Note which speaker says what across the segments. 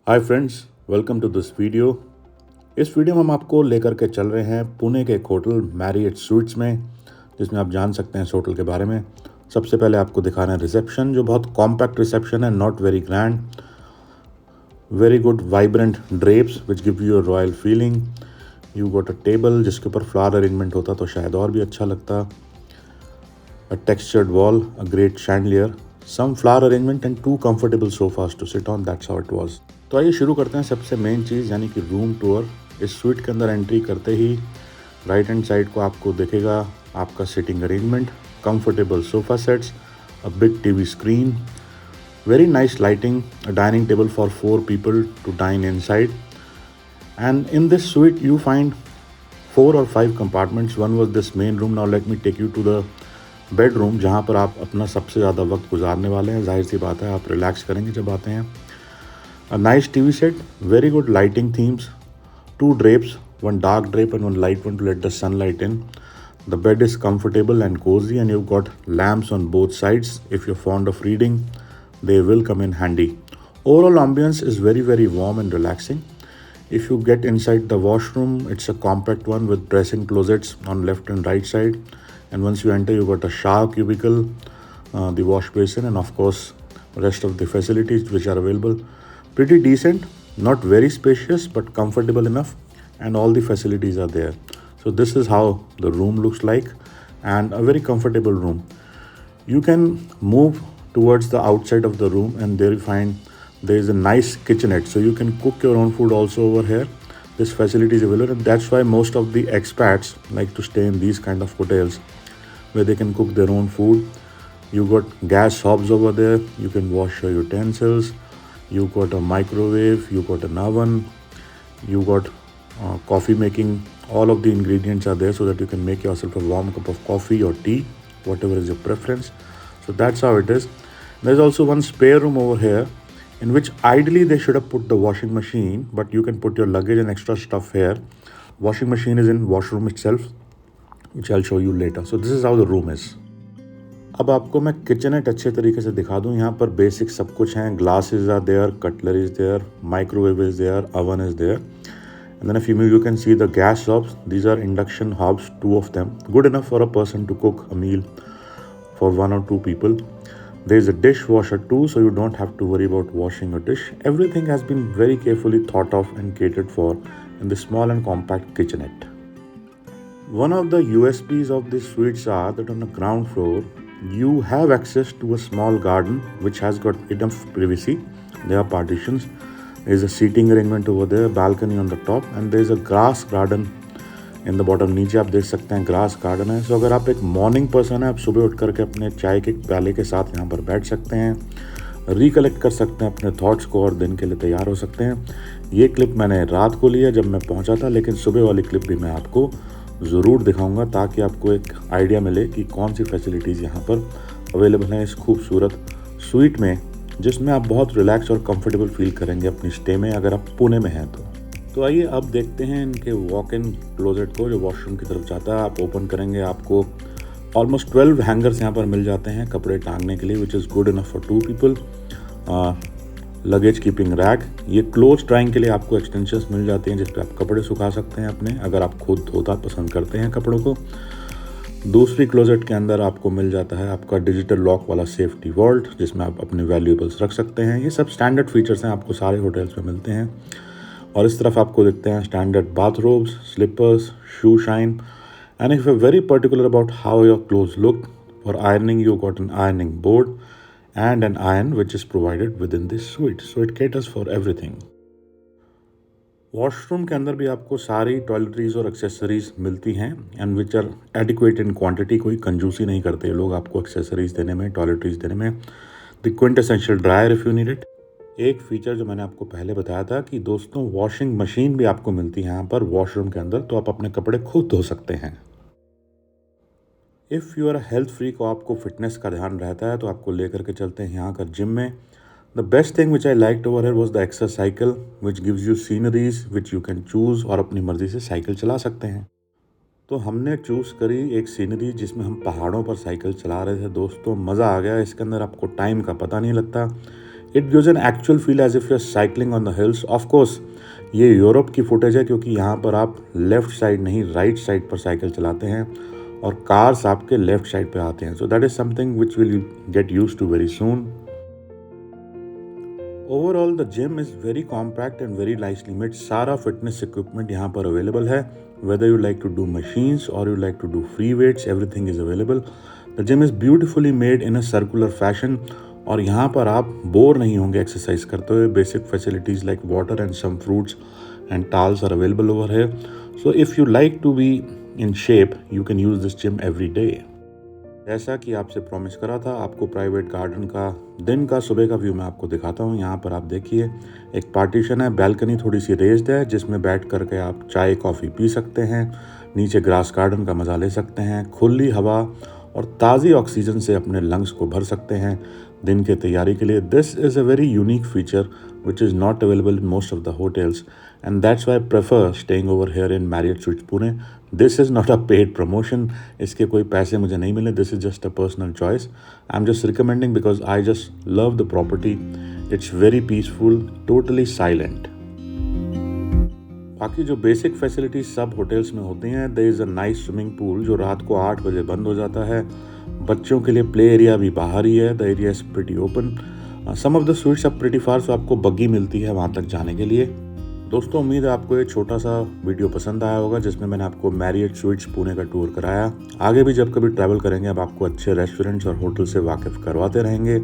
Speaker 1: Hi friends, welcome to this video. इस वीडियो में हम आपको लेकर के चल रहे हैं पुणे के एक होटल मैरियट स्वीट्स में, जिसमें आप जान सकते हैं इस होटल के बारे में। सबसे पहले आपको दिखाना है रिसेप्शन, जो बहुत कॉम्पैक्ट रिसेप्शन है, not very grand, very good vibrant drapes which give you a royal feeling. You got a table जिसके ऊपर फ्लावर अरेंजमेंट होता तो शायद और भी अच्छा लगता। A textured wall, a great chandelier, some flower arrangement and two comfortable sofas to sit on. That's how it was. तो आइए शुरू करते हैं सबसे मेन चीज़ यानी कि रूम टूर। इस स्वीट के अंदर एंट्री करते ही राइट हैंड साइड को आपको दिखेगा आपका sitting arrangement, comfortable sofa sets, a big TV screen, very nice lighting, a dining table for 4 people to dine inside. And in this suite you find 4 or 5 compartments. One was this main room. Now let me take you to the bedroom, जहाँ पर आप अपना सबसे ज़्यादा वक्त गुजारने वाले हैं। जाहिर सी बात है आप रिलैक्स करेंगे जब आते हैं। A nice TV set, very good lighting themes, 2 drapes, one dark drape and one light one to let the sunlight in. The bed is comfortable and cozy and you've got lamps on both sides. If you're fond of reading, they will come in handy. Overall ambience is very warm and relaxing. If you get inside the washroom, it's a compact one with dressing closets on left and right side. And once you enter, you got a shower cubicle, the wash basin, and of course rest of the facilities which are available. Pretty decent, not very spacious but comfortable enough, and all the facilities are there. So this is how the room looks like, and a very comfortable room. You can move towards the outside of the room and there you find there is a nice kitchenette, so you can cook your own food also over here. This facility is available, and that's why most of the expats like to stay in these kind of hotels where they can cook their own food. You got gas hobs over there, you can wash your utensils, you got a microwave, you got an oven, you got coffee making. All of the ingredients are there so that you can make yourself a warm cup of coffee or tea, whatever is your preference. So that's how it is. There's also one spare room over here in which ideally they should have put the washing machine, but you can put your luggage and extra stuff here. Washing machine is in washroom itself, which I'll show you later. So this is how the room is. अब आपको मैं kitchenette अच्छे तरीके से दिखा दूं। यहाँ पर बेसिक सब कुछ हैं, glasses are there, cutlery is there, microwave is there, oven is there. And then if you can see the gas hobs. These are induction hobs, 2 of them, good enough for a person to cook a meal for 1 or 2 people. There is a dishwasher too, so you don't have to worry about washing a dish. Everything has been very carefully thought of and catered for in the small and compact kitchenette. One of the USPs of this suites are that on the ground floor, you have access to a small garden which has got enough privacy. There are partitions. There is a seating arrangement over there, balcony on the top, and there is a grass garden in the bottom. नीचे आप देख सकते हैं grass garden है। सो अगर आप एक morning person है, आप सुबह उठ करके अपने चाय के प्याले के साथ यहाँ पर बैठ सकते हैं, रिकलेक्ट कर सकते हैं अपने थॉट्स को और दिन के लिए तैयार हो सकते हैं। ये क्लिप मैंने रात को लिया जब मैं पहुँचा था, लेकिन सुबह वाली क्लिप भी मैं आपको ज़रूर दिखाऊंगा ताकि आपको एक आइडिया मिले कि कौन सी फैसिलिटीज़ यहाँ पर अवेलेबल हैं इस खूबसूरत स्वीट में, जिसमें आप बहुत रिलैक्स और कंफर्टेबल फील करेंगे अपनी स्टे में अगर आप पुणे में हैं तो आइए अब देखते हैं इनके वॉक इन क्लोजेट को जो वॉशरूम की तरफ जाता है। आप ओपन करेंगे, आपको ऑलमोस्ट 12 हैंगर्स यहाँ पर मिल जाते हैं कपड़े टांगने के लिए, which is good enough for 2 people. Luggage keeping rack, ये क्लोथ ड्राइंग के लिए आपको एक्सटेंशंस मिल जाती हैं जिस पे आप कपड़े सुखा सकते हैं अपने, अगर आप खुद धोता पसंद करते हैं कपड़ों को। दूसरी क्लोजेट के अंदर आपको मिल जाता है आपका डिजिटल लॉक वाला सेफ्टी वॉल्ट, जिसमें आप अपने वैल्यूएबल्स रख सकते हैं। ये सब स्टैंडर्ड फीचर्स हैं, आपको सारे होटल्स में मिलते हैं। और इस तरफ आपको दिखते हैं standard bathrobes, slippers, shoe shine, and if you are very particular about how your clothes look, for ironing you got an ironing board and an iron which is provided within this suite, so it caters for everything. Washroom के अंदर भी आपको सारी toiletries और accessories मिलती हैं and which are adequate in quantity. कोई कंजूसी नहीं करते लोग आपको एक्सेसरीज देने में, टॉयलेटरीज देने में। The quintessential dryer if you need it. एक फीचर जो मैंने आपको पहले बताया था कि दोस्तों वॉशिंग मशीन भी आपको मिलती है यहाँ पर वॉशरूम के अंदर, तो आप अपने कपड़े खुद धो सकते हैं। If you are health freak और आपको फिटनेस का ध्यान रहता है तो आपको लेकर के चलते हैं यहाँ का जिम में। The best thing which I liked over here was the exercise cycle which gives you sceneries which you can choose, और अपनी मर्जी से साइकिल चला सकते हैं। तो हमने चूज़ करी एक सीनरी जिसमें हम पहाड़ों पर साइकिल चला रहे थे। दोस्तों मज़ा आ गया इसके अंदर, आपको टाइम का पता नहीं लगता। It gives an actual feel as if you are cycling on the hills. Of course ये यूरोप की फुटेज है, क्योंकि यहाँ पर आप लेफ्ट साइड नहीं राइट साइड पर साइकिल चलाते हैं और कार्स आपके लेफ्ट साइड पे आते हैं। So that is something which will get used to very soon. Overall the gym is very compact and very nicely made. सारा फिटनेस इक्विपमेंट यहाँ पर अवेलेबल है। Whether you like to do machines और you like to do free weights, everything is available. The gym is beautifully made in a circular fashion और यहाँ पर आप bore नहीं होंगे एक्सरसाइज करते हुए। Basic facilities like water and some fruits and towels are available over here. So if you like to be in shape you can use this gym every day. जैसा कि आपसे प्रॉमिस करा था, आपको प्राइवेट गार्डन का दिन का सुबह का व्यू मैं आपको दिखाता हूँ। यहाँ पर आप देखिए एक पार्टीशन है, बैल्कनी थोड़ी सी रेज्ड है जिसमें बैठ करके आप चाय कॉफ़ी पी सकते हैं, नीचे ग्रास गार्डन का मज़ा ले सकते हैं, खुली हवा और ताज़ी ऑक्सीजन से अपने लंग्स को भर सकते हैं दिन की तैयारी के लिए। This is a very unique feature which is not available in most of the hotels, and that's why I prefer staying over here in Marriott Suites Pune. This is not a paid promotion. इसके कोई पैसे मुझे नहीं मिले. This is just a personal choice. I'm just recommending because I just love the property. It's very peaceful, totally silent. बाकी जो basic facilities सब hotels में होती हैं, there is a nice swimming pool जो रात को 8 बजे बंद हो जाता है। बच्चों के लिए प्ले एरिया भी बाहर ही है। The area is pretty open. Some of the suites are pretty far, so आपको बग्गी मिलती है वहाँ तक जाने के लिए। दोस्तों उम्मीद है आपको ये छोटा सा वीडियो पसंद आया होगा जिसमें मैंने आपको मैरियट स्वीट्स पुणे का टूर कराया। आगे भी जब कभी ट्रैवल करेंगे अब आपको अच्छे रेस्टोरेंट्स और होटल से वाकिफ़ करवाते रहेंगे।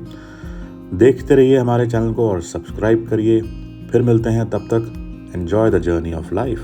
Speaker 1: देखते रहिए हमारे चैनल को और सब्सक्राइब करिए। फिर मिलते हैं, तब तक enjoy the journey of life.